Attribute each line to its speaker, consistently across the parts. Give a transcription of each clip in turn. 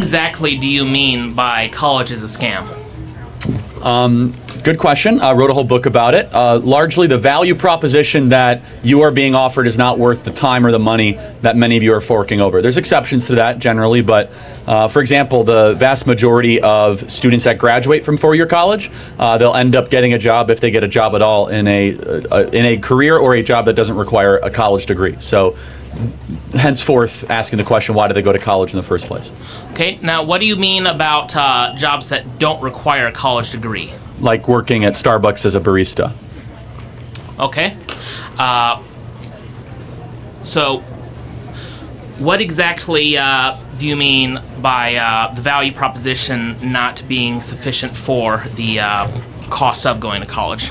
Speaker 1: Exactly do you mean by college is a scam?
Speaker 2: Good question. I wrote a whole book about it. Largely, the value proposition that you are being offered is not worth the time or the money that many of you are forking over. There's exceptions to that generally, but for example, the vast majority of students that graduate from four-year college, they'll end up getting a job if they get a job at all in a career or a job that doesn't require a college degree. So, henceforth, asking the question, why do they go to college in the first place?
Speaker 1: Okay, now what do you mean about jobs that don't require a college degree?
Speaker 2: Like working at Starbucks as a barista.
Speaker 1: Okay. So, what exactly do you mean by the value proposition not being sufficient for the cost of going to college?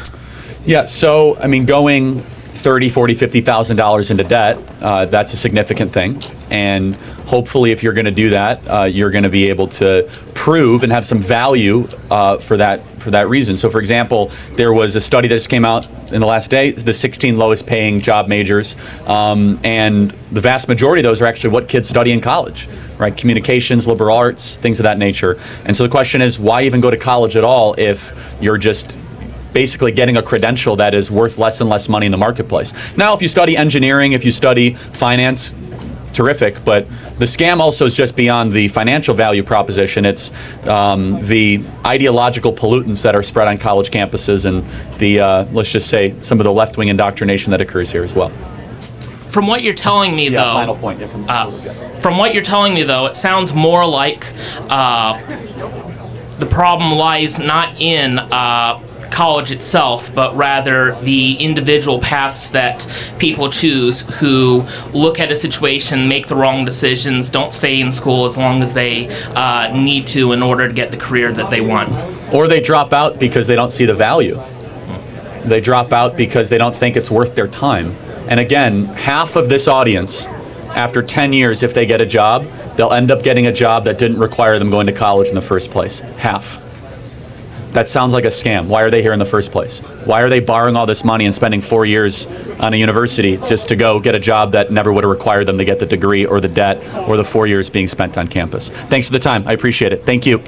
Speaker 2: Yeah, so, I mean, going $30,000, $40,000, $50,000 into debt, that's a significant thing. And hopefully, if you're going to do that, you're going to be able to prove and have some value for that reason. So, for example, there was a study that just came out in the last day, the 16 lowest paying job majors, and the vast majority of those are actually what kids study in college, right? Communications, liberal arts, things of that nature. And so the question is, why even go to college at all if you're just basically getting a credential that is worth less and less money in the marketplace? Now, if you study engineering, if you study finance, terrific, but the scam also is just beyond the financial value proposition. It's the ideological pollutants that are spread on college campuses and the, let's just say, some of the left-wing indoctrination that occurs here as well.
Speaker 1: From what you're telling me, though,
Speaker 2: final point.
Speaker 1: from what you're telling me, though, it sounds more like the problem lies not in college itself, but rather the individual paths that people choose who look at a situation, make the wrong decisions, don't stay in school as long as they need to in order to get the career that they want.
Speaker 2: Or they drop out because they don't see the value. They drop out because they don't think it's worth their time. And again, half of this audience, after 10 years, if they get a job, they'll end up getting a job that didn't require them going to college in the first place. Half. That sounds like a scam. Why are they here in the first place? Why are they borrowing all this money and spending 4 years on a university just to go get a job that never would have required them to get the degree or the debt or the 4 years being spent on campus? Thanks for the time. I appreciate it. Thank you.